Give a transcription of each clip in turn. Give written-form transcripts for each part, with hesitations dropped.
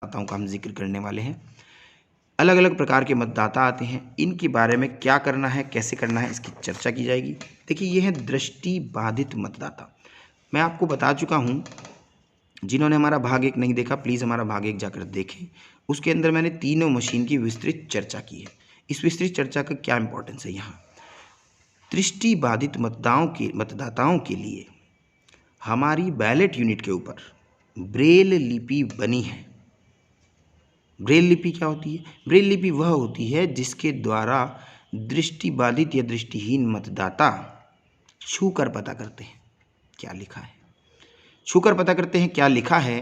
मतदाताओं का हम जिक्र करने वाले हैं। अलग अलग प्रकार के मतदाता आते हैं, इनके बारे में क्या करना है, कैसे करना है, इसकी चर्चा की जाएगी। देखिए, ये है दृष्टि बाधित मतदाता। मैं आपको बता चुका हूँ, जिन्होंने हमारा भाग 1 नहीं देखा प्लीज़ हमारा भाग 1 जाकर देखें। उसके अंदर मैंने तीनों मशीन की विस्तृत चर्चा की है। इस विस्तृत चर्चा का क्या इंपॉर्टेंस है यहाँ? दृष्टि बाधित मतदाताओं के लिए हमारी बैलेट यूनिट के ऊपर ब्रेल लिपि बनी है। ब्रेल लिपि क्या होती है? ब्रेल लिपि वह होती है जिसके द्वारा दृष्टि बाधित या दृष्टिहीन मतदाता छूकर पता करते हैं क्या लिखा है। छूकर पता करते हैं क्या लिखा है।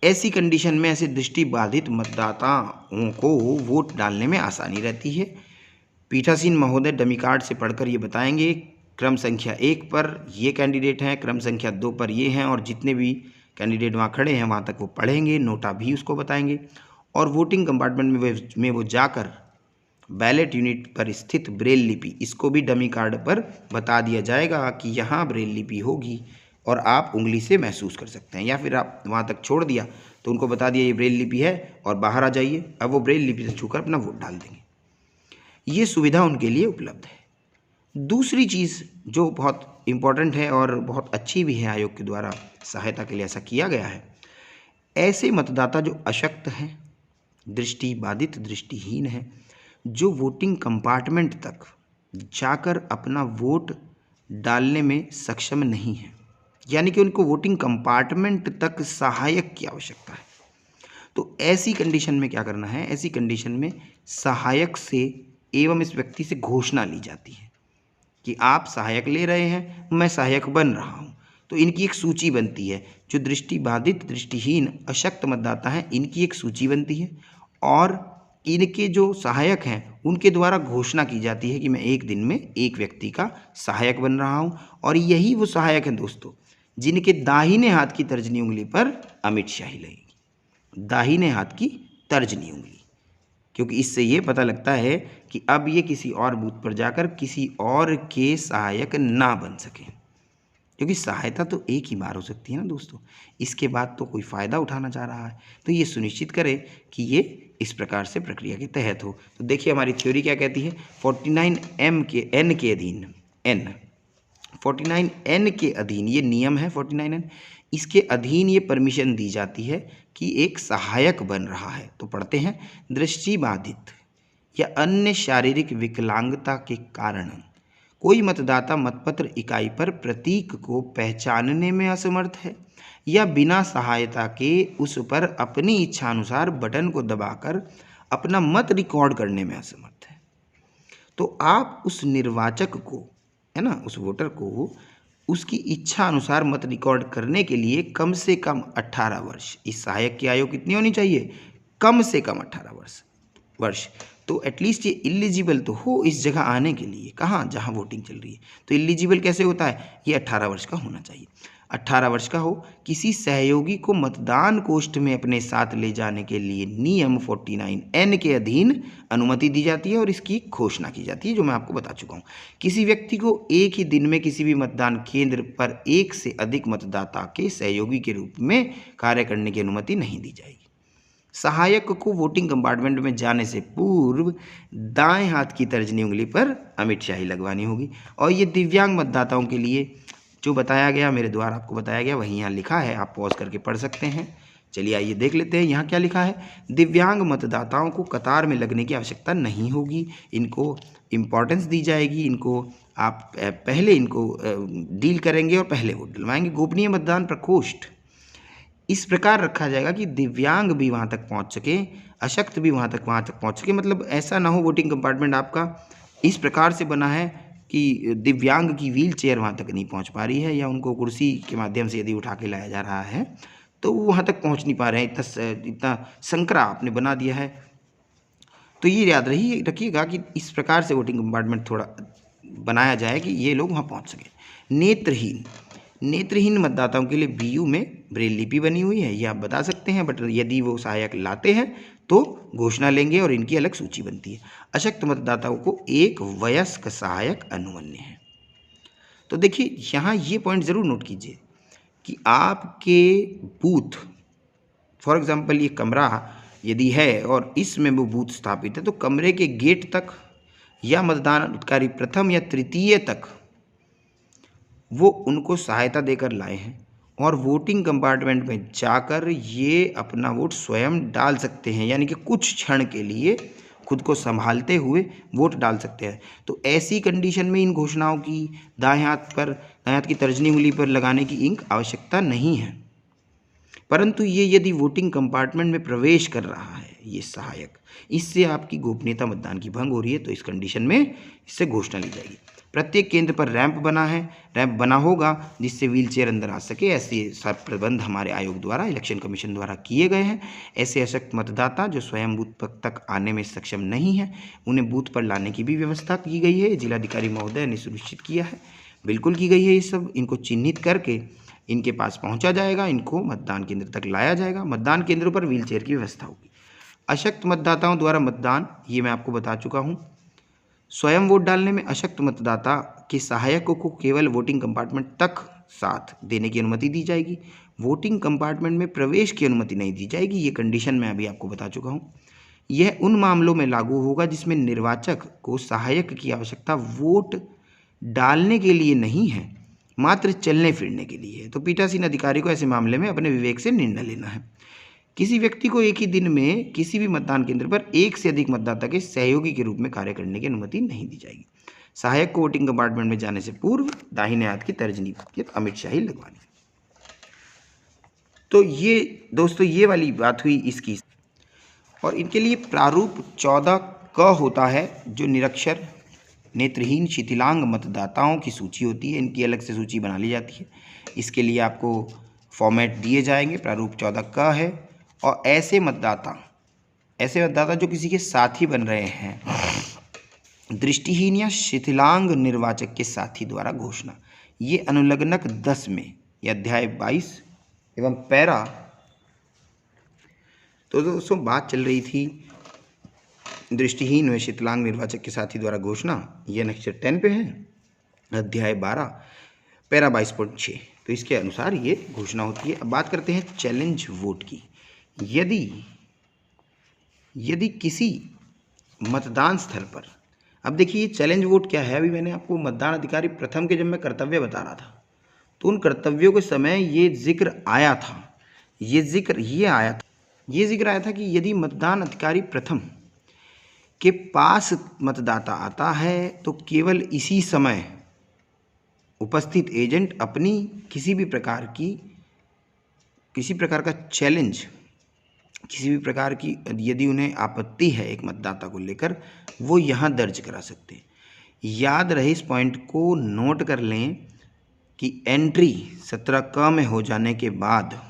ऐसी कंडीशन में ऐसे दृष्टि बाधित मतदाताओं को वोट डालने में आसानी रहती है। पीठासीन महोदय डमी कार्ड से पढ़कर ये बताएंगे, क्रम संख्या 1 पर ये कैंडिडेट हैं, क्रम संख्या 2 पर ये हैं, और जितने भी कैंडिडेट वहाँ खड़े हैं वहाँ तक वो पढ़ेंगे, नोटा भी उसको बताएंगे। और वोटिंग कंपार्टमेंट में वो जाकर बैलेट यूनिट पर स्थित ब्रेल लिपि, इसको भी डमी कार्ड पर बता दिया जाएगा कि यहाँ ब्रेल लिपि होगी, और आप उंगली से महसूस कर सकते हैं, या फिर आप वहाँ तक छोड़ दिया तो उनको बता दिया ये ब्रेल लिपि है और बाहर आ जाइए। अब वो ब्रेल लिपि से छूकर अपना वोट डाल देंगे। ये सुविधा उनके लिए उपलब्ध है। दूसरी चीज़ जो बहुत इम्पॉर्टेंट है और बहुत अच्छी भी है, आयोग के द्वारा सहायता के लिए ऐसा किया गया है, ऐसे मतदाता जो अशक्त हैं, दृष्टि बाधित, दृष्टिहीन हैं, जो वोटिंग कंपार्टमेंट तक जाकर अपना वोट डालने में सक्षम नहीं है, यानी कि उनको वोटिंग कंपार्टमेंट तक सहायक की आवश्यकता है, तो ऐसी कंडीशन में क्या करना है? ऐसी कंडीशन में सहायक से एवं इस व्यक्ति से घोषणा ली जाती है कि आप सहायक ले रहे हैं, मैं सहायक बन रहा हूं। तो इनकी एक सूची बनती है, जो दृष्टि बाधित, दृष्टिहीन, अशक्त मतदाता हैं, इनकी एक सूची बनती है, और इनके जो सहायक हैं उनके द्वारा घोषणा की जाती है कि मैं एक दिन में एक व्यक्ति का सहायक बन रहा हूं। और यही वो सहायक हैं दोस्तों, जिनके दाहिने हाथ की तर्जनी उंगली पर अमिट शाही लगेगी। दाहिने हाथ की तर्जनी उंगली, क्योंकि इससे ये पता लगता है कि अब ये किसी और बूथ पर जाकर किसी और के सहायक ना बन सके, क्योंकि सहायता तो एक ही बार हो सकती है ना दोस्तों, इसके बाद तो कोई फ़ायदा उठाना चाह रहा है, तो ये सुनिश्चित करें कि ये इस प्रकार से प्रक्रिया के तहत हो। तो देखिए हमारी थ्योरी क्या कहती है, 49M के N के अधीन, N 49N के अधीन, ये नियम है 49N, इसके अधीन ये परमिशन दी जाती है कि एक सहायक बन रहा है। तो पढ़ते हैं, दृष्टि बाधित या अन्य शारीरिक विकलांगता के कारण कोई मतदाता मतपत्र इकाई पर प्रतीक को पहचानने में असमर्थ है या बिना सहायता के उस पर अपनी इच्छानुसार बटन को दबाकर अपना मत रिकॉर्ड करने में असमर्थ है, तो आप उस निर्वाचक को, है ना, उस वोटर को उसकी इच्छा अनुसार मत रिकॉर्ड करने के लिए कम से कम 18 वर्ष, इस सहायक की आयु कितनी होनी चाहिए? कम से कम 18 वर्ष। तो एटलीस्ट ये इलिजिबल तो हो इस जगह आने के लिए, कहाँ? जहाँ वोटिंग चल रही है। तो इलिजिबल कैसे होता है? ये 18 वर्ष का होना चाहिए। 18 वर्ष का हो, किसी सहयोगी को मतदान कोष्ठ में अपने साथ ले जाने के लिए नियम 49N के अधीन अनुमति दी जाती है और इसकी घोषणा की जाती है, जो मैं आपको बता चुका हूँ। किसी व्यक्ति को एक ही दिन में किसी भी मतदान केंद्र पर एक से अधिक मतदाता के सहयोगी के रूप में कार्य करने की अनुमति नहीं दी जाएगी। सहायक को वोटिंग कंपार्टमेंट में जाने से पूर्व दाएं हाथ की तर्जनी उंगली पर अमिट शाही लगवानी होगी। और ये दिव्यांग मतदाताओं के लिए जो बताया गया, मेरे द्वारा आपको बताया गया, वही यहाँ लिखा है, आप पॉज करके पढ़ सकते हैं। चलिए आइए देख लेते हैं यहाँ क्या लिखा है। दिव्यांग मतदाताओं को कतार में लगने की आवश्यकता नहीं होगी, इनको इम्पॉर्टेंस दी जाएगी, इनको आप पहले इनको डील करेंगे और पहले वोट डलवाएंगे। गोपनीय मतदान प्रकोष्ठ इस प्रकार रखा जाएगा कि दिव्यांग भी वहाँ तक पहुँच सके, अशक्त भी वहाँ तक पहुँच सके। मतलब ऐसा ना हो वोटिंग कंपार्टमेंट आपका इस प्रकार से बना है कि दिव्यांग की व्हील चेयर वहाँ तक नहीं पहुँच पा रही है, या उनको कुर्सी के माध्यम से यदि उठा के लाया जा रहा है तो वो वहाँ तक पहुँच नहीं पा रहे हैं, इतना संकरा आपने बना दिया है। तो ये याद रखिएगा कि इस प्रकार से वोटिंग कंपार्टमेंट थोड़ा बनाया जाए कि ये लोग वहाँ पहुँच सकें। नेत्रहीन मतदाताओं के लिए बीयू में ब्रेल लिपि बनी हुई है, ये आप बता सकते हैं, बट यदि वो सहायक लाते हैं तो घोषणा लेंगे और इनकी अलग सूची बनती है। अशक्त मतदाताओं को एक वयस्क सहायक अनुमन्य है। तो देखिए यहाँ ये पॉइंट ज़रूर नोट कीजिए कि आपके बूथ फॉर एग्जांपल ये कमरा यदि है और इसमें वो बूथ स्थापित है, तो कमरे के गेट तक या मतदान अधिकारी प्रथम या तृतीय तक वो उनको सहायता देकर लाए हैं और वोटिंग कंपार्टमेंट में जाकर ये अपना वोट स्वयं डाल सकते हैं, यानी कि कुछ क्षण के लिए खुद को संभालते हुए वोट डाल सकते हैं। तो ऐसी कंडीशन में इन घोषणाओं की दाएं हाथ की तर्जनी उंगली पर लगाने की इंक आवश्यकता नहीं है। परंतु ये यदि वोटिंग कंपार्टमेंट में प्रवेश कर रहा है ये सहायक, इससे आपकी गोपनीयता मतदान की भंग हो रही है, तो इस कंडीशन में इससे घोषणा ली जाएगी। प्रत्येक केंद्र पर रैंप बना होगा जिससे व्हीलचेयर अंदर आ सके। ऐसे सब प्रबंध हमारे आयोग द्वारा, इलेक्शन कमीशन द्वारा किए गए हैं। ऐसे अशक्त मतदाता जो स्वयं बूथ तक आने में सक्षम नहीं है, उन्हें बूथ पर लाने की भी व्यवस्था की गई है। जिलाधिकारी महोदय ने सुनिश्चित किया है, बिल्कुल की गई है। ये सब इनको चिन्हित करके इनके पास पहुंचा जाएगा, इनको मतदान केंद्र तक लाया जाएगा। मतदान केंद्रों पर व्हीलचेयर की व्यवस्था होगी। अशक्त मतदाताओं द्वारा मतदान, ये मैं आपको बता चुका हूं। स्वयं वोट डालने में अशक्त मतदाता के सहायकों को केवल वोटिंग कंपार्टमेंट तक साथ देने की अनुमति दी जाएगी। वोटिंग कंपार्टमेंट में प्रवेश की अनुमति नहीं दी जाएगी। ये कंडीशन मैं अभी आपको बता चुका हूं। यह उन मामलों में लागू होगा जिसमें निर्वाचक को सहायक की आवश्यकता वोट डालने के लिए नहीं है, मात्र चलने फिरने के लिए है। तो पीठासीन अधिकारी को ऐसे मामले में अपने विवेक से निर्णय लेना है। किसी व्यक्ति को एक ही दिन में किसी भी मतदान केंद्र पर एक से अधिक मतदाता के सहयोगी के रूप में कार्य करने की अनुमति नहीं दी जाएगी। सहायक को वोटिंग कंपार्टमेंट में जाने से पूर्व दाहिने हाथ की तर्जनी पर अमिट शाही लगवानी। तो ये दोस्तों ये वाली बात हुई इसकी। और इनके लिए प्रारूप 14 क होता है, जो निरक्षर, नेत्रहीन, शिथिलांग मतदाताओं की सूची होती है। इनकी अलग से सूची बना ली जाती है। इसके लिए आपको फॉर्मेट दिए जाएंगे। प्रारूप 14 क है। और ऐसे मतदाता जो किसी के साथी बन रहे हैं, दृष्टिहीन या शिथिलांग निर्वाचक के साथी द्वारा घोषणा, ये अनुलग्नक 10 में या अध्याय 22 एवं पैरा। तो दोस्तों बात चल रही थी दृष्टिहीन व शिथिलांग निर्वाचक के साथी द्वारा घोषणा, यह नेक्स्ट 10 पे है, अध्याय 12 पैरा 22.6। तो इसके अनुसार ये घोषणा होती है। अब बात करते हैं चैलेंज वोट की। यदि किसी मतदान स्थल पर, अब देखिए चैलेंज वोट क्या है। अभी मैंने आपको मतदान अधिकारी प्रथम के जब मैं कर्तव्य बता रहा था, तो उन कर्तव्यों के समय ये जिक्र आया था। ये जिक्र आया था कि यदि मतदान अधिकारी प्रथम के पास मतदाता आता है, तो केवल इसी समय उपस्थित एजेंट अपनी किसी भी प्रकार का चैलेंज, किसी भी प्रकार की यदि उन्हें आपत्ति है एक मतदाता को लेकर, वो यहाँ दर्ज करा सकते हैं। याद रहे, इस पॉइंट को नोट कर लें कि एंट्री 17 क में हो जाने के बाद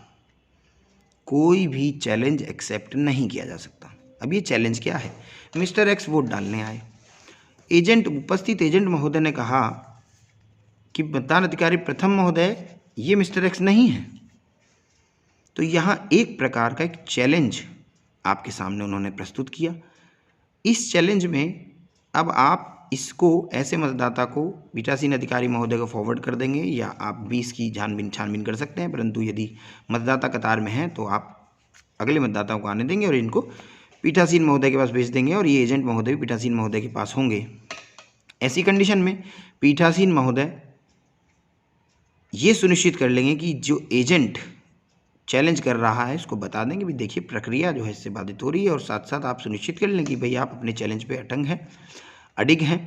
कोई भी चैलेंज एक्सेप्ट नहीं किया जा सकता। अब ये चैलेंज क्या है? मिस्टर एक्स वोट डालने आए, उपस्थित एजेंट महोदय ने कहा कि मतदान अधिकारी प्रथम महोदय ये मिस्टर एक्स नहीं है। तो यहाँ एक प्रकार का एक चैलेंज आपके सामने उन्होंने प्रस्तुत किया। इस चैलेंज में अब आप इसको ऐसे मतदाता को पीठासीन अधिकारी महोदय को फॉरवर्ड कर देंगे, या आप भी इसकी छानबीन कर सकते हैं। परंतु यदि मतदाता कतार में हैं तो आप अगले मतदाताओं को आने देंगे और इनको पीठासीन महोदय के पास भेज देंगे, और ये एजेंट महोदय भी पीठासीन महोदय के पास होंगे। ऐसी कंडीशन में पीठासीन महोदय ये सुनिश्चित कर लेंगे कि जो एजेंट चैलेंज कर रहा है इसको बता देंगे भी देखिए प्रक्रिया जो है इससे बाधित हो रही है, और साथ साथ आप सुनिश्चित कर लें कि भाई आप अपने चैलेंज पे अडिग हैं।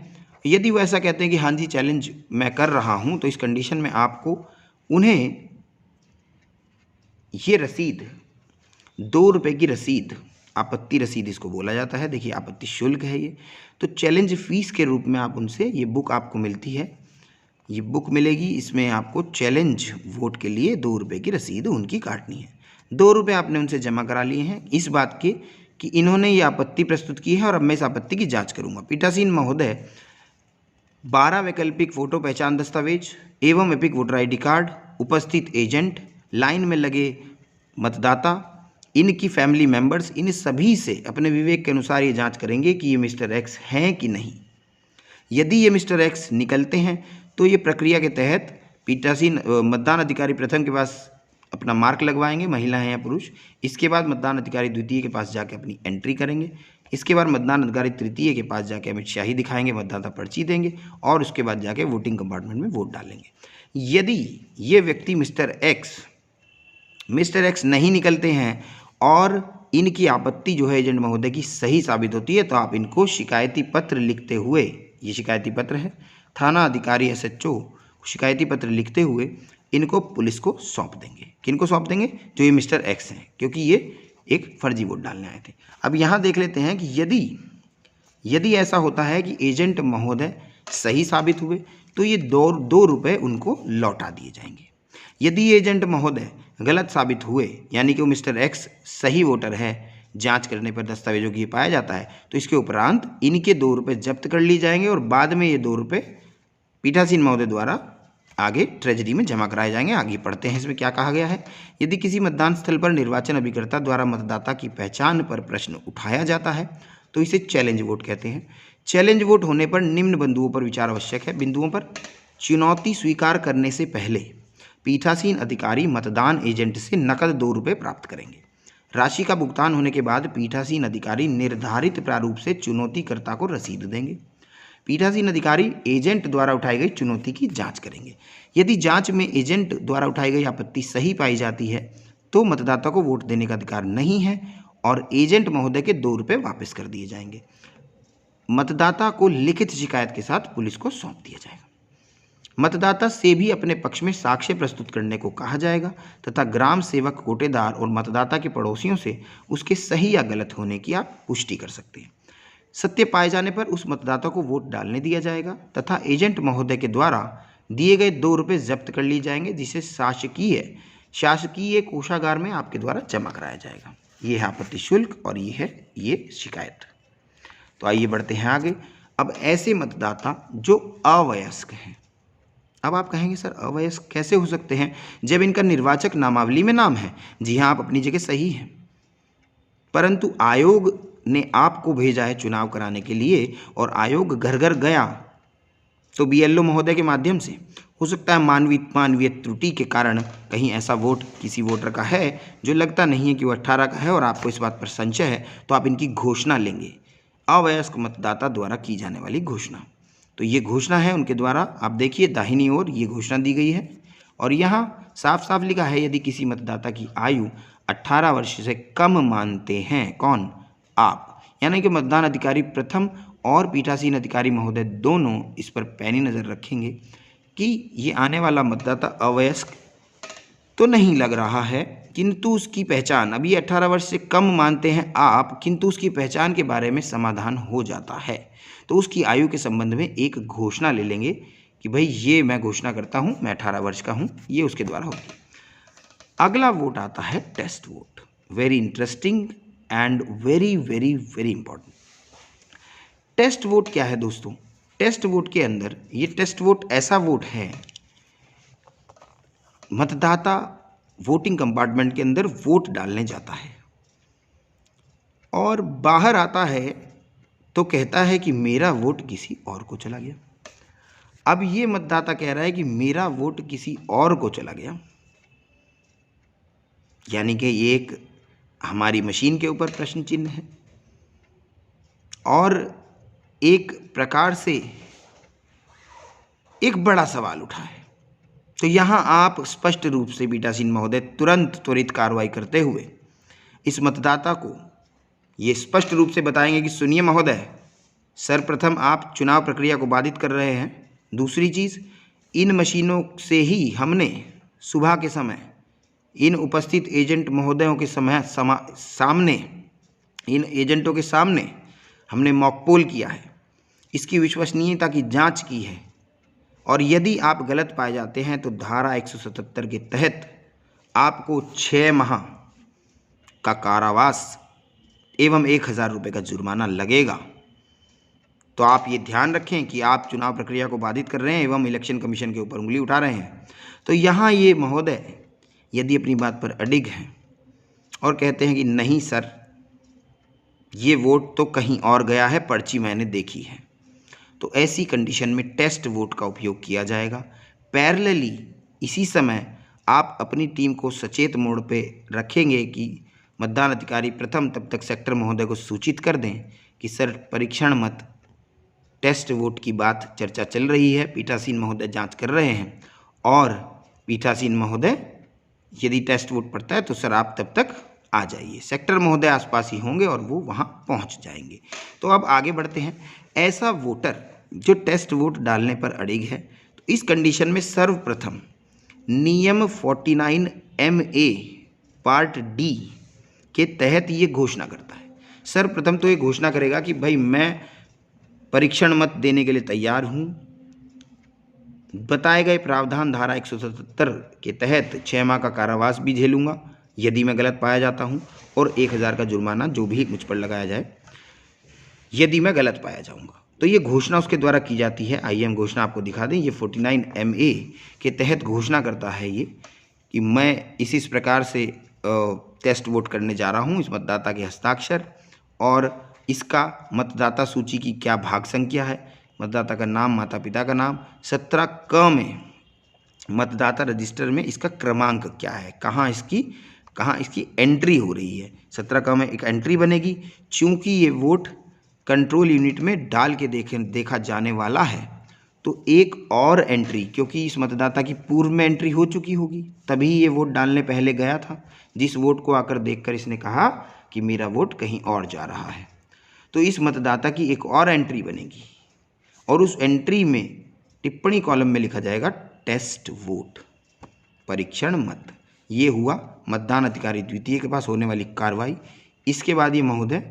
यदि वो ऐसा कहते हैं कि हाँ जी चैलेंज मैं कर रहा हूँ, तो इस कंडीशन में आपको उन्हें ये रसीद, 2 रुपये की रसीद, आपत्ति रसीद इसको बोला जाता है। देखिए आपत्ति शुल्क है ये, तो चैलेंज फीस के रूप में आप उनसे ये बुक आपको मिलती है, ये बुक मिलेगी। इसमें आपको चैलेंज वोट के लिए 2 रुपये की रसीद उनकी काटनी है। 2 रुपये आपने उनसे जमा करा लिए हैं इस बात के कि इन्होंने ये आपत्ति प्रस्तुत की है और अब मैं इस आपत्ति की जांच करूंगा। पीठासीन महोदय 12 वैकल्पिक फोटो पहचान दस्तावेज एवं एपिक वोटर ID कार्ड, उपस्थित एजेंट, लाइन में लगे मतदाता, इनकी फैमिली मेंबर्स, इन सभी से अपने विवेक के अनुसार ये जांच करेंगे कि ये मिस्टर एक्स हैं कि नहीं। यदि ये मिस्टर एक्स निकलते हैं तो ये प्रक्रिया के तहत पीठासीन मतदान अधिकारी प्रथम के पास अपना मार्क लगवाएंगे, महिला है या पुरुष। इसके बाद मतदान अधिकारी द्वितीय के पास जाके अपनी एंट्री करेंगे। इसके बाद मतदान अधिकारी तृतीय के पास जाके अमिट शाही दिखाएंगे, मतदाता पर्ची देंगे और उसके बाद जाके वोटिंग कंपार्टमेंट में वोट डालेंगे। यदि ये व्यक्ति मिस्टर एक्स नहीं निकलते हैं और इनकी आपत्ति जो है एजेंट महोदय की सही साबित होती है, तो आप इनको शिकायती पत्र लिखते हुए, ये शिकायती पत्र है, थाना अधिकारी SHO शिकायती पत्र लिखते हुए इनको पुलिस को सौंप देंगे। किनको सौंप देंगे? जो ये मिस्टर एक्स हैं, क्योंकि ये एक फर्जी वोट डालने आए थे। अब यहाँ देख लेते हैं कि यदि ऐसा होता है कि एजेंट महोदय सही साबित हुए तो ये दो रुपये उनको लौटा दिए जाएंगे। यदि एजेंट महोदय गलत साबित हुए, यानी कि वो मिस्टर एक्स सही वोटर है, जांच करने पर दस्तावेजों की पाया जाता है, तो इसके उपरांत इनके 2 रुपये जब्त कर लिए जाएंगे और बाद में ये 2 रुपये पीठासीन महोदय द्वारा आगे ट्रेजरी में जमा कराए जाएंगे। आगे पढ़ते हैं इसमें क्या कहा गया है। यदि किसी मतदान स्थल पर निर्वाचन अभिकर्ता द्वारा मतदाता की पहचान पर प्रश्न उठाया जाता है तो इसे चैलेंज वोट कहते हैं। चैलेंज वोट होने पर निम्न बिंदुओं पर विचार आवश्यक है। बिंदुओं पर: चुनौती स्वीकार करने से पहले पीठासीन अधिकारी मतदान एजेंट से नकद 2 रुपये प्राप्त करेंगे। राशि का भुगतान होने के बाद पीठासीन अधिकारी निर्धारित प्रारूप से चुनौतीकर्ता को रसीद देंगे। पीठासीन अधिकारी एजेंट द्वारा उठाई गई चुनौती की जांच करेंगे। यदि जांच में एजेंट द्वारा उठाई गई आपत्ति सही पाई जाती है तो मतदाता को वोट देने का अधिकार नहीं है और एजेंट महोदय के 2 रुपये वापस कर दिए जाएंगे। मतदाता को लिखित शिकायत के साथ पुलिस को सौंप दिया जाएगा। मतदाता से भी अपने पक्ष में साक्ष्य प्रस्तुत करने को कहा जाएगा तथा ग्राम सेवक, कोटेदार और मतदाता के पड़ोसियों से उसके सही या गलत होने की आप पुष्टि कर सकते हैं। सत्य पाए जाने पर उस मतदाता को वोट डालने दिया जाएगा तथा एजेंट महोदय के द्वारा दिए गए 2 रुपये जब्त कर लिए जाएंगे, जिसे शासकीय कोषागार में आपके द्वारा जमा कराया जाएगा। ये है आपत्ति शुल्क और ये है शिकायत। तो आइए बढ़ते हैं आगे। अब ऐसे मतदाता जो अवयस्क हैं, अब आप कहेंगे सर अवयस्क कैसे हो सकते हैं जब इनका निर्वाचक नामावली में नाम है। जी हाँ, आप अपनी जगह सही हैं, परंतु आयोग ने आपको भेजा है चुनाव कराने के लिए और आयोग घर घर गया तो BLO महोदय के माध्यम से। हो सकता है मानवीय त्रुटि के कारण कहीं ऐसा वोट किसी वोटर का है जो लगता नहीं है कि वो 18 का है और आपको इस बात पर संशय है, तो आप इनकी घोषणा लेंगे। अवयस्क मतदाता द्वारा की जाने वाली घोषणा, तो ये घोषणा है उनके द्वारा। आप देखिए दाहिनी ओर ये घोषणा दी गई है और यहाँ साफ साफ लिखा है, यदि किसी मतदाता की आयु 18 वर्ष से कम मानते हैं, कौन? आप, यानी कि मतदान अधिकारी प्रथम और पीठासीन अधिकारी महोदय दोनों इस पर पैनी नज़र रखेंगे कि ये आने वाला मतदाता अवयस्क तो नहीं लग रहा है, किंतु उसकी पहचान, अभी 18 वर्ष से कम मानते हैं आप, किंतु उसकी पहचान के बारे में समाधान हो जाता है, तो उसकी आयु के संबंध में एक घोषणा ले लेंगे कि भाई ये मैं घोषणा करता हूँ, मैं 18 वर्ष का हूँ, ये उसके द्वारा होगी। अगला वोट आता है test vote. Very interesting and very very very important. Test vote क्या है दोस्तों? टेस्ट वोट के अंदर, ये टेस्ट वोट ऐसा वोट है, मतदाता वोटिंग कंपार्टमेंट के अंदर वोट डालने जाता है और बाहर आता है तो कहता है कि मेरा वोट किसी और को चला गया। अब ये मतदाता कह रहा है कि मेरा वोट किसी और को चला गया, यानी कि ये एक हमारी मशीन के ऊपर प्रश्न चिन्ह है और एक प्रकार से एक बड़ा सवाल उठा है। तो यहाँ आप स्पष्ट रूप से पीठासीन महोदय त्वरित कार्रवाई करते हुए इस मतदाता को ये स्पष्ट रूप से बताएंगे कि सुनिए महोदय, सर्वप्रथम आप चुनाव प्रक्रिया को बाधित कर रहे हैं। दूसरी चीज़, इन मशीनों से ही हमने सुबह के समय इन उपस्थित एजेंट महोदयों के सामने, इन एजेंटों के सामने हमने मॉक पोल किया है, इसकी विश्वसनीयता की जांच की है और यदि आप गलत पाए जाते हैं तो धारा 177 के तहत आपको 6 माह का कारावास एवं 1000 रुपये का जुर्माना लगेगा। तो आप ये ध्यान रखें कि आप चुनाव प्रक्रिया को बाधित कर रहे हैं एवं इलेक्शन कमीशन के ऊपर उंगली उठा रहे हैं। तो यहाँ ये महोदय यदि अपनी बात पर अडिग हैं और कहते हैं कि नहीं सर, ये वोट तो कहीं और गया है, पर्ची मैंने देखी है, तो ऐसी कंडीशन में टेस्ट वोट का उपयोग किया जाएगा। पैरेलली इसी समय आप अपनी टीम को सचेत मोड पे रखेंगे कि मतदान अधिकारी प्रथम तब तक सेक्टर महोदय को सूचित कर दें कि सर परीक्षण मत टेस्ट वोट की बात चर्चा चल रही है, पीठासीन महोदय जांच कर रहे हैं और पीठासीन महोदय यदि टेस्ट वोट पड़ता है तो सर आप तब तक आ जाइए। सेक्टर महोदय आसपास ही होंगे और वो वहाँ पहुँच जाएंगे। तो अब आगे बढ़ते हैं। ऐसा वोटर जो टेस्ट वोट डालने पर अड़िग है तो इस कंडीशन में सर्वप्रथम नियम 49 MA पार्ट D के तहत ये घोषणा करता है। सर्वप्रथम तो ये घोषणा करेगा कि भाई मैं परीक्षण मत देने के लिए तैयार हूँ, बताए गए प्रावधान धारा 177 के तहत 6 माह का कारावास भी झेलूंगा यदि मैं गलत पाया जाता हूँ, और 1000 का जुर्माना जो भी मुझ पर लगाया जाए यदि मैं गलत पाया जाऊँगा। तो ये घोषणा उसके द्वारा की जाती है। आइए हम घोषणा आपको दिखा दें। ये 49 MA के तहत घोषणा करता है ये कि मैं इस प्रकार से टेस्ट वोट करने जा रहा हूँ, इस मतदाता के हस्ताक्षर और इसका मतदाता सूची की क्या भाग संख्या है, मतदाता का नाम, माता पिता का नाम, 17 क में मतदाता रजिस्टर में इसका क्रमांक क्या है, कहाँ इसकी एंट्री हो रही है। 17 क में एक एंट्री बनेगी। चूँकि ये वोट कंट्रोल यूनिट में डाल के देखा जाने वाला है तो एक और एंट्री, क्योंकि इस मतदाता की पूर्व में एंट्री हो चुकी होगी तभी ये वोट डालने पहले गया था, जिस वोट को आकर देखकर इसने कहा कि मेरा वोट कहीं और जा रहा है, तो इस मतदाता की एक और एंट्री बनेगी और उस एंट्री में टिप्पणी कॉलम में लिखा जाएगा टेस्ट वोट, परीक्षण मत। ये हुआ मतदान अधिकारी द्वितीय के पास होने वाली कार्रवाई। इसके बाद ये महोदय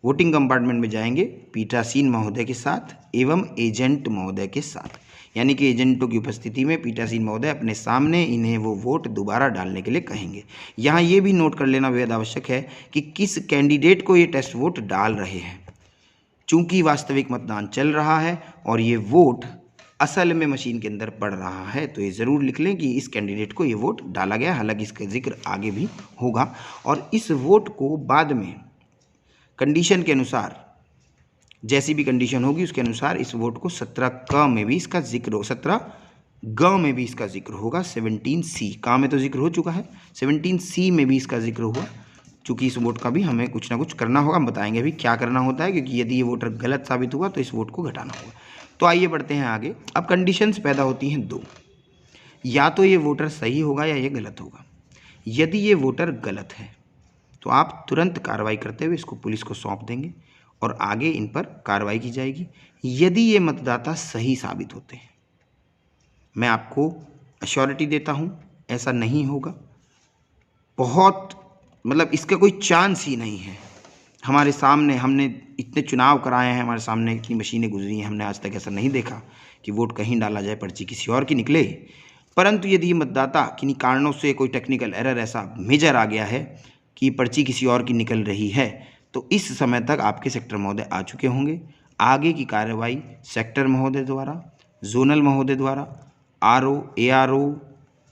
वोटिंग कंपार्टमेंट में जाएंगे पीठासीन महोदय के साथ एवं एजेंट महोदय के साथ, यानी कि एजेंटों की उपस्थिति में पीठासीन महोदय अपने सामने इन्हें वो वोट दोबारा डालने के लिए कहेंगे। यहाँ ये भी नोट कर लेना बेहद आवश्यक है कि किस कैंडिडेट को ये टेस्ट वोट डाल रहे हैं। चूँकि वास्तविक मतदान चल रहा है और ये वोट असल में मशीन के अंदर पड़ रहा है तो ये ज़रूर लिख लें कि इस कैंडिडेट को ये वोट डाला गया। हालांकि इसका जिक्र आगे भी होगा और इस वोट को बाद में कंडीशन के अनुसार, जैसी भी कंडीशन होगी उसके अनुसार इस वोट को 17 क में भी इसका जिक्र हो, 17 ग में भी इसका जिक्र होगा, 17C का में तो जिक्र हो चुका है, 17C में भी इसका जिक्र होगा। चूँकि इस वोट का भी हमें कुछ ना कुछ करना होगा, हम बताएंगे अभी क्या करना होता है, क्योंकि यदि ये वोटर गलत साबित हुआ तो इस वोट को घटाना होगा। तो आइए बढ़ते हैं आगे। अब कंडीशंस पैदा होती हैं दो, या तो ये वोटर सही होगा या ये गलत होगा। यदि ये वोटर गलत है तो आप तुरंत कार्रवाई करते हुए इसको पुलिस को सौंप देंगे और आगे इन पर कार्रवाई की जाएगी। यदि ये मतदाता सही साबित होते हैं, मैं आपको अश्योरिटी देता हूँ ऐसा नहीं होगा, बहुत मतलब इसका कोई चांस ही नहीं है। हमारे सामने हमने इतने चुनाव कराए हैं, हमारे सामने इतनी मशीनें गुजरी हैं, हमने आज तक ऐसा नहीं देखा कि वोट कहीं डाला जाए पर्ची किसी और की निकले। परंतु यदि ये मतदाता किन्हीं कारणों से कोई टेक्निकल एरर ऐसा मेजर आ गया है कि पर्ची किसी और की निकल रही है तो इस समय तक आपके सेक्टर महोदय आ चुके होंगे। आगे की कार्रवाई सेक्टर महोदय द्वारा, जोनल महोदय द्वारा, RO, ARO,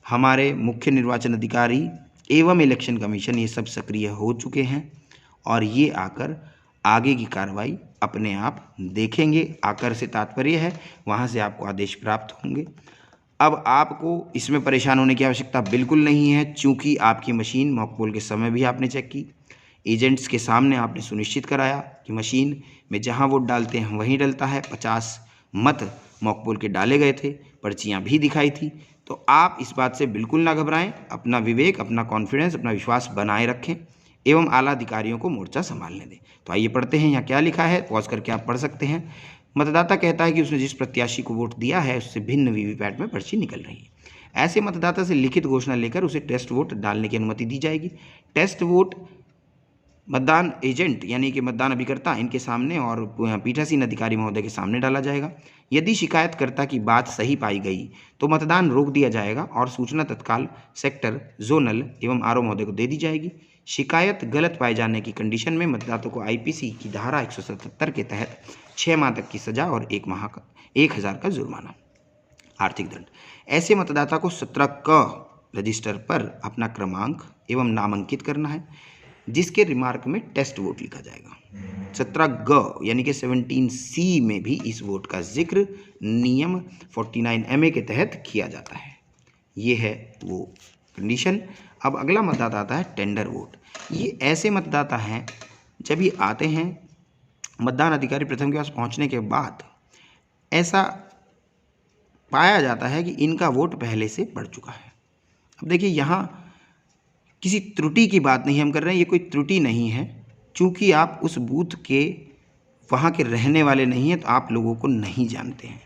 हमारे मुख्य निर्वाचन अधिकारी एवं इलेक्शन कमीशन ये सब सक्रिय हो चुके हैं और ये आकर आगे की कार्रवाई अपने आप देखेंगे। आकर से तात्पर्य है वहाँ से आपको आदेश प्राप्त होंगे। अब आपको इसमें परेशान होने की आवश्यकता बिल्कुल नहीं है, चूँकि आपकी मशीन मॉक पोल के समय भी आपने चेक की, एजेंट्स के सामने आपने सुनिश्चित कराया कि मशीन में जहां वोट डालते हैं वहीं डलता है। 50 मत मॉक पोल के डाले गए थे, पर्चियां भी दिखाई थी। तो आप इस बात से बिल्कुल ना घबराएं, अपना विवेक, अपना कॉन्फिडेंस, अपना विश्वास बनाए रखें एवं आला अधिकारियों को मोर्चा संभालने दें। तो आइए पढ़ते हैं यहाँ क्या लिखा है, पॉज करके आप पढ़ सकते हैं। मतदाता कहता है कि उसने जिस प्रत्याशी को वोट दिया है उससे भिन्न वीवीपैट में पर्ची निकल रही है। ऐसे मतदाता से लिखित घोषणा लेकर उसे टेस्ट वोट डालने की अनुमति दी जाएगी। टेस्ट वोट मतदान एजेंट यानी कि मतदान अभिकर्ता इनके सामने और पीठासीन अधिकारी महोदय के सामने डाला जाएगा। यदि शिकायतकर्ता की बात सही पाई गई तो मतदान रोक दिया जाएगा और सूचना तत्काल सेक्टर, जोनल एवं RO महोदय को दे दी जाएगी। शिकायत गलत पाए जाने की कंडीशन में मतदाता को IPC की धारा 177 के तहत 6 माह तक की सजा और 1000 का जुर्माना, आर्थिक दंड। ऐसे मतदाता को 17 क रजिस्टर पर अपना क्रमांक एवं नामांकित करना है, जिसके रिमार्क में टेस्ट वोट लिखा जाएगा। 17 ग यानी कि 17C में भी इस वोट का जिक्र नियम 49 MA के तहत किया जाता है। ये है वो कंडीशन। अब अगला मतदाता आता है टेंडर वोट। ये ऐसे मतदाता हैं जब ये आते हैं मतदान अधिकारी प्रथम के पास पहुंचने के बाद ऐसा पाया जाता है कि इनका वोट पहले से पड़ चुका है। अब देखिए यहाँ किसी त्रुटि की बात नहीं हम कर रहे हैं, ये कोई त्रुटि नहीं है, चूँकि आप उस बूथ के वहाँ के रहने वाले नहीं हैं तो आप लोगों को नहीं जानते हैं।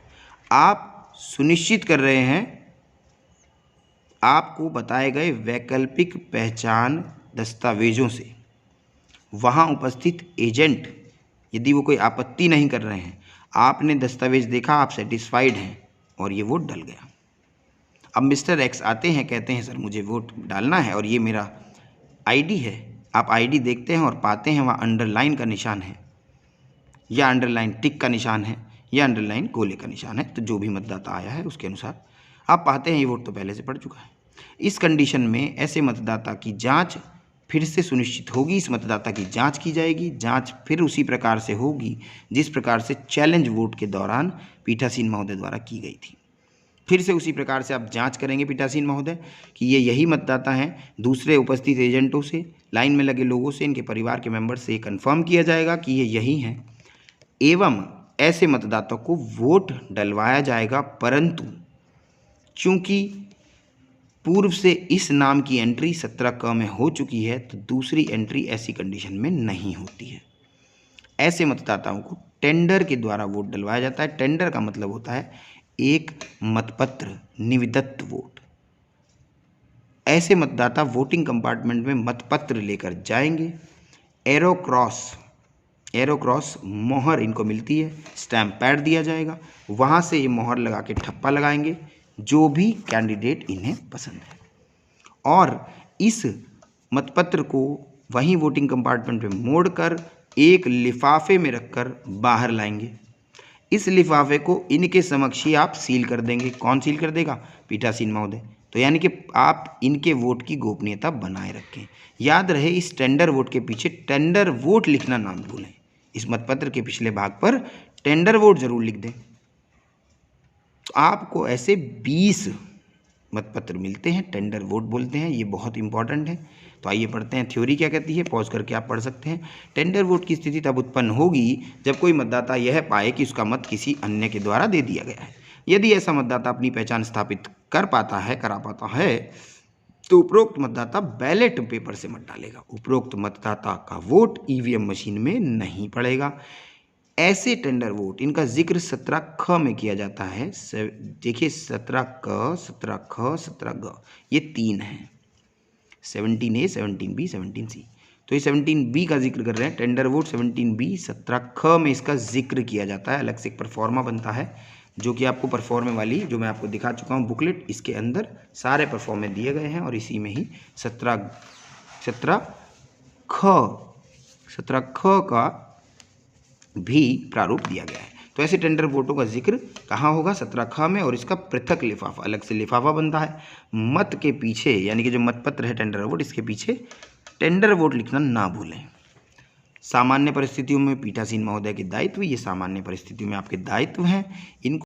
आप सुनिश्चित कर रहे हैं आपको बताए गए वैकल्पिक पहचान दस्तावेजों से वहाँ उपस्थित एजेंट यदि वो कोई आपत्ति नहीं कर रहे हैं, आपने दस्तावेज देखा, आप सेटिस्फाइड हैं और ये वोट डल गया। अब मिस्टर एक्स आते हैं, कहते हैं सर मुझे वोट डालना है और ये मेरा आईडी है। आप आईडी देखते हैं और पाते हैं वहाँ अंडरलाइन का निशान है या अंडरलाइन टिक का निशान है या अंडरलाइन गोले का निशान है, तो जो भी मतदाता आया है उसके अनुसार आप पाते हैं ये वोट तो पहले से पड़ चुका है। इस कंडीशन में ऐसे मतदाता की जांच फिर से सुनिश्चित होगी, इस मतदाता की जांच की जाएगी। जांच फिर उसी प्रकार से होगी जिस प्रकार से चैलेंज वोट के दौरान पीठासीन महोदय द्वारा की गई थी। फिर से उसी प्रकार से आप जांच करेंगे पीठासीन महोदय कि ये यही मतदाता हैं। दूसरे उपस्थित एजेंटों से, लाइन में लगे लोगों से, इनके परिवार के मेंबर से कंफर्म किया जाएगा कि ये यही हैं एवं ऐसे मतदाता को वोट डलवाया जाएगा। परंतु चूंकि पूर्व से इस नाम की एंट्री 17 क में हो चुकी है तो दूसरी एंट्री ऐसी कंडीशन में नहीं होती है। ऐसे मतदाताओं को टेंडर के द्वारा वोट डलवाया जाता है। टेंडर का मतलब होता है एक मतपत्र निविदत्त वोट। ऐसे मतदाता वोटिंग कंपार्टमेंट में मतपत्र लेकर जाएंगे। एरो क्रॉस मोहर इनको मिलती है, स्टैम्प पैड दिया जाएगा, वहाँ से ये मोहर लगा के ठप्पा लगाएंगे जो भी कैंडिडेट इन्हें पसंद है और इस मतपत्र को वहीं वोटिंग कंपार्टमेंट में मोड़कर एक लिफाफे में रखकर बाहर लाएंगे। इस लिफाफे को इनके समक्ष ही आप सील कर देंगे। कौन सील कर देगा? पीठासीन महोदय। तो यानी कि आप इनके वोट की गोपनीयता बनाए रखें। याद रहे इस टेंडर वोट के पीछे टेंडर वोट लिखना ना भूलें। इस मतपत्र के पिछले भाग पर टेंडर वोट जरूर लिख दें। तो आपको ऐसे 20 मतपत्र मिलते हैं, टेंडर वोट बोलते हैं, ये बहुत इंपॉर्टेंट है। तो आइए पढ़ते हैं थ्योरी क्या कहती है, पॉज करके आप पढ़ सकते हैं। टेंडर वोट की स्थिति तब उत्पन्न होगी जब कोई मतदाता यह पाए कि उसका मत किसी अन्य के द्वारा दे दिया गया है। यदि ऐसा मतदाता अपनी पहचान स्थापित करा पाता है तो उपरोक्त मतदाता बैलेट पेपर से मत डालेगा। उपरोक्त मतदाता का वोट ईवीएम मशीन में नहीं पड़ेगा। ऐसे टेंडर वोट इनका जिक्र 17 ख में किया जाता है। देखिए 17 क, 17 ख, 17 ग, ये 3 हैं, 17A, 17B, 17C। तो ये 17B का जिक्र कर रहे हैं। टेंडर वोट 17B 17 ख में इसका जिक्र किया जाता है। अलग से एक परफॉर्मा बनता है जो कि आपको परफॉर्मे वाली जो मैं आपको दिखा चुका हूँ बुकलेट, इसके अंदर सारे परफॉर्मे दिए गए हैं और इसी में ही 17 ख का भी प्रारूप दिया गया है। तो ऐसे टेंडर वोटों का जिक्र कहाँ होगा? 17 ख में, और इसका पृथक लिफाफा, अलग से लिफाफा बनता है। मत के पीछे यानी कि जो मतपत्र है टेंडर वोट, इसके पीछे टेंडर वोट लिखना ना भूलें। सामान्य परिस्थितियों में पीठासीन महोदय के दायित्व, ये सामान्य परिस्थितियों में आपके दायित्व हैं। इनको